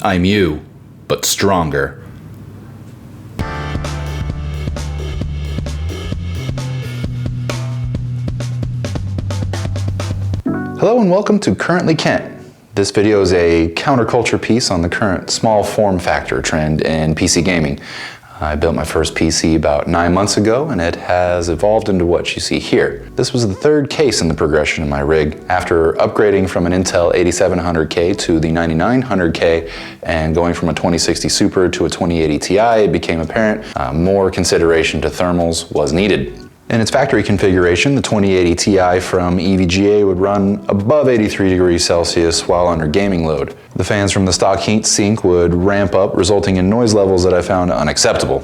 I'm you, but stronger. Hello and welcome to Currently Kent. This video is a counterculture piece on the current small form factor trend in PC gaming. I built my first PC about 9 months ago and it has evolved into what you see here. This was the third case in the progression of my rig. After upgrading from an Intel 8700K to the 9900K and going from a 2060 Super to a 2080 Ti, it became apparent more consideration to thermals was needed. In its factory configuration, the 2080 Ti from EVGA would run above 83 degrees Celsius while under gaming load. The fans from the stock heat sink would ramp up, resulting in noise levels that I found unacceptable.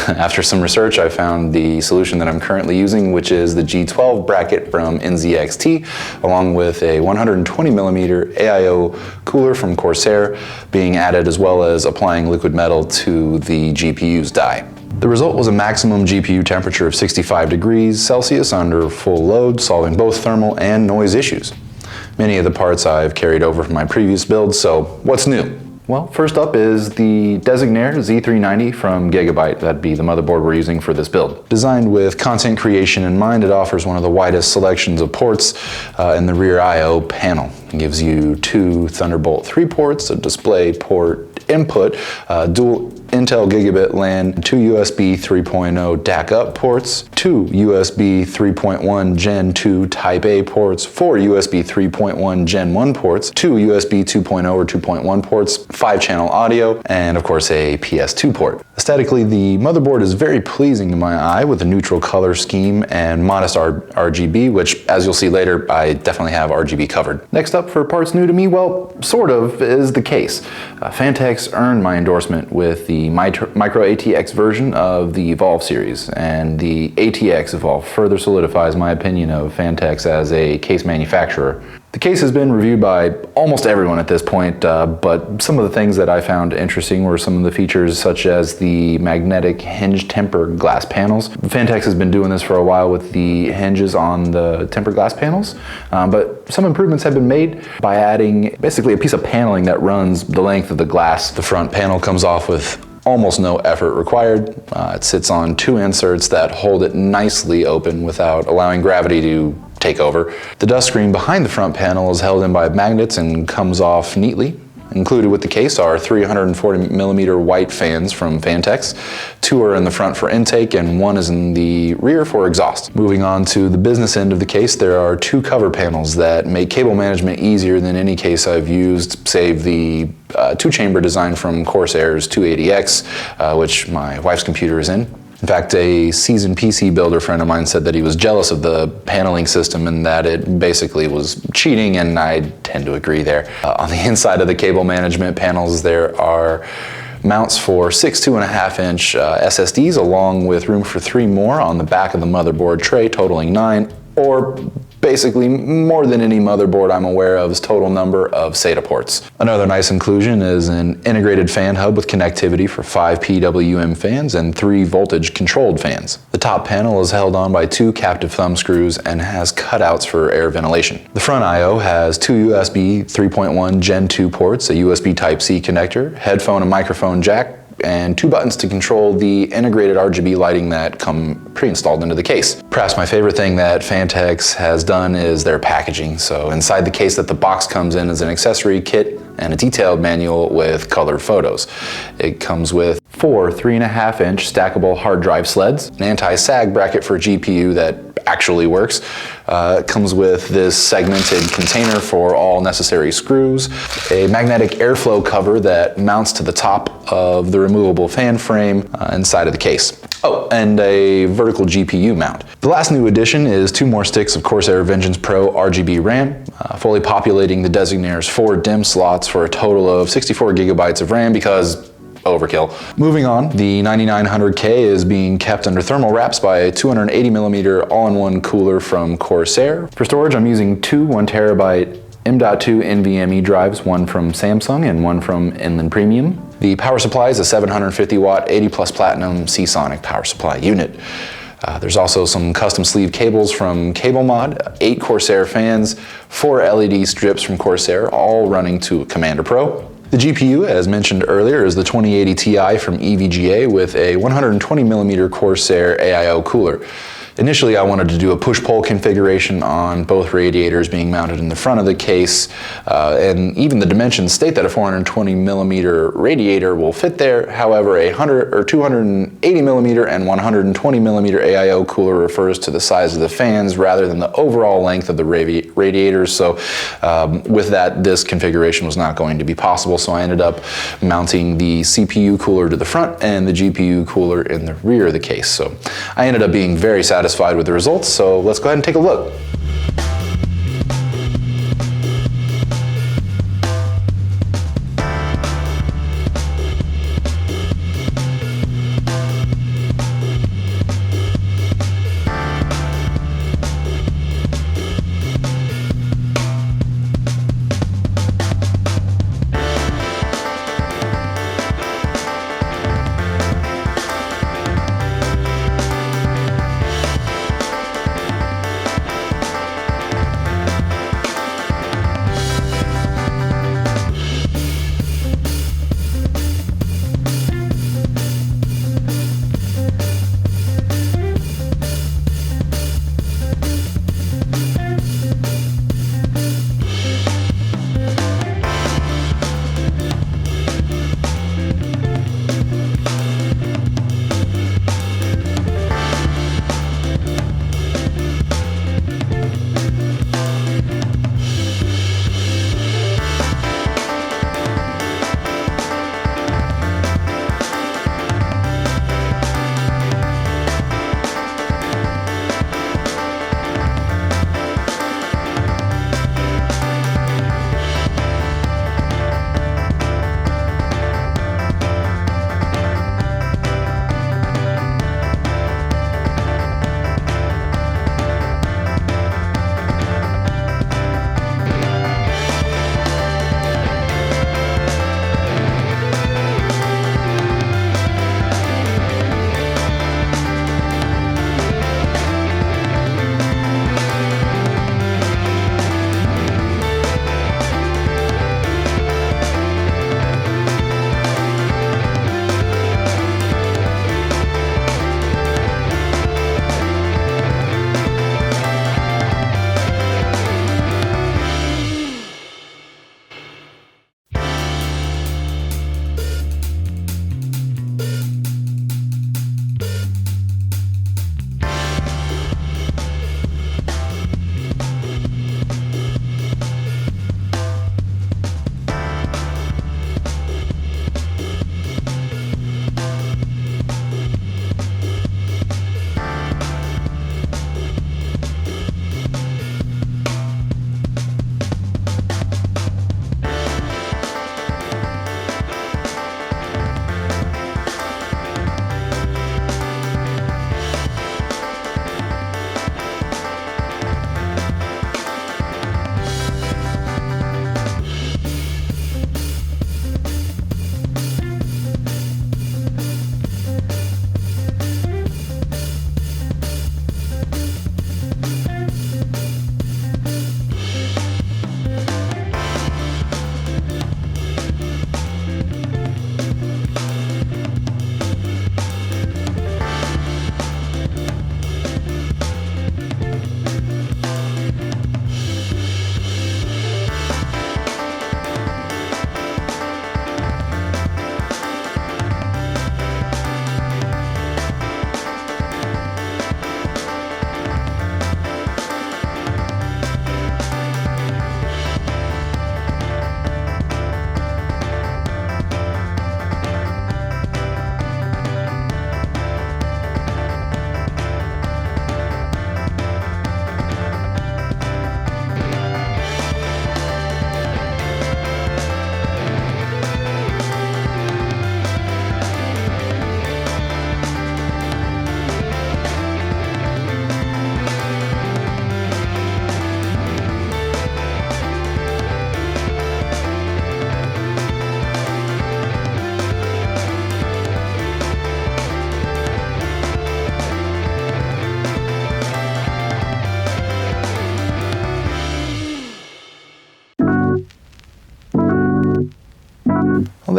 After some research, I found the solution that I'm currently using, which is the G12 bracket from NZXT, along with a 120mm AIO cooler from Corsair being added, as well as applying liquid metal to the GPU's die. The result was a maximum GPU temperature of 65 degrees Celsius under full load, solving both thermal and noise issues. Many of the parts I've carried over from my previous build, so what's new? Well, first up is the Designator Z390 from Gigabyte. That'd be the motherboard we're using for this build. Designed with content creation in mind, it offers one of the widest selections of ports in the rear I/O panel. It gives you 2 Thunderbolt 3 ports, a display port input, dual Intel Gigabit LAN, 2 USB 3.0 DAC up ports, 2 USB 3.1 Gen 2 Type A ports, 4 USB 3.1 Gen 1 ports, 2 USB 2.0 or 2.1 ports, 5-channel audio, and of course a PS2 port. Aesthetically, the motherboard is very pleasing to my eye with a neutral color scheme and modest RGB, which, as you'll see later, I definitely have RGB covered. Next up for parts new to me, well, sort of, is the case. Fantex earned my endorsement with the Micro ATX version of the Evolve series, and the ATX Evolve further solidifies my opinion of Fantex as a case manufacturer. The case has been reviewed by almost everyone at this point, but some of the things that I found interesting were some of the features such as the magnetic hinge temper glass panels. Fantex has been doing this for a while with the hinges on the tempered glass panels, but some improvements have been made by adding basically a piece of paneling that runs the length of the glass. The front panel comes off with almost no effort required. It sits on 2 inserts that hold it nicely open without allowing gravity to take over. The dust screen behind the front panel is held in by magnets and comes off neatly. Included with the case are 340mm white fans from Fantex. 2 are in the front for intake and 1 is in the rear for exhaust. Moving on to the business end of the case, there are 2 cover panels that make cable management easier than any case I've used, save the 2-chamber design from Corsair's 280X, which my wife's computer is in. In fact, a seasoned PC builder friend of mine said that he was jealous of the paneling system and that it basically was cheating, and I tend to agree there. On the inside of the cable management panels, there are mounts for 6 2.5-inch SSDs, along with room for 3 more on the back of the motherboard tray, totaling 9, or basically more than any motherboard I'm aware of's total number of SATA ports. Another nice inclusion is an integrated fan hub with connectivity for 5 PWM fans and 3 voltage controlled fans. The top panel is held on by 2 captive thumb screws and has cutouts for air ventilation. The front I/O has 2 USB 3.1 Gen 2 ports, a USB Type-C connector, headphone and microphone jack, and 2 buttons to control the integrated RGB lighting that come pre-installed into the case. Perhaps my favorite thing that Fantex has done is their packaging. So inside the case that the box comes in is an accessory kit and a detailed manual with colored photos. It comes with 4 3.5-inch stackable hard drive sleds, an anti-sag bracket for GPU that actually works. It comes with this segmented container for all necessary screws, a magnetic airflow cover that mounts to the top of the removable fan frame inside of the case. Oh, and a vertical GPU mount. The last new addition is 2 more sticks of Corsair Vengeance Pro RGB RAM, fully populating the Designator's 4 DIMM slots for a total of 64 gigabytes of RAM because overkill. Moving on, the 9900K is being kept under thermal wraps by a 280mm all-in-one cooler from Corsair. For storage, I'm using 2 1TB M.2 NVMe drives, one from Samsung and one from Inland Premium. The power supply is a 750 watt 80 plus platinum Seasonic power supply unit. There's also some custom sleeve cables from Cable Mod, 8 Corsair fans, 4 LED strips from Corsair, all running to Commander Pro. The GPU, as mentioned earlier, is the 2080 Ti from EVGA with a 120mm Corsair AIO cooler. Initially, I wanted to do a push-pull configuration on both radiators being mounted in the front of the case, and even the dimensions state that a 420mm radiator will fit there. However, a 280mm and 120mm AIO cooler refers to the size of the fans rather than the overall length of the radiators. So with that, this configuration was not going to be possible, so I ended up mounting the CPU cooler to the front and the GPU cooler in the rear of the case. So I ended up being very satisfied with the results, so let's go ahead and take a look.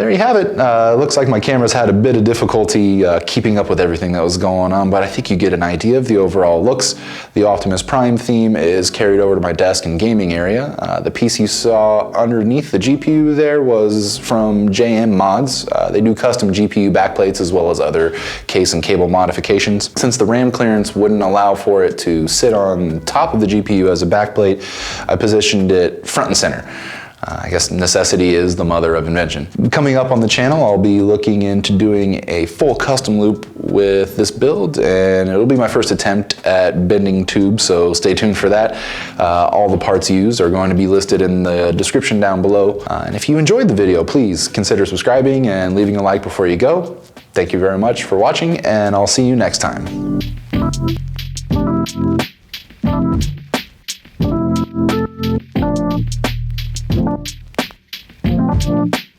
there you have it. Looks like my camera's had a bit of difficulty keeping up with everything that was going on, but I think you get an idea of the overall looks. The Optimus Prime theme is carried over to my desk and gaming area. The piece you saw underneath the GPU there was from JM Mods. They do custom GPU backplates as well as other case and cable modifications. Since the RAM clearance wouldn't allow for it to sit on top of the GPU as a backplate, I positioned it front and center. I guess necessity is the mother of invention. Coming up on the channel, I'll be looking into doing a full custom loop with this build, and it'll be my first attempt at bending tubes, so stay tuned for that. All the parts used are going to be listed in the description down below. And if you enjoyed the video, please consider subscribing and leaving a like before you go. Thank you very much for watching, and I'll see you next time. Thank you.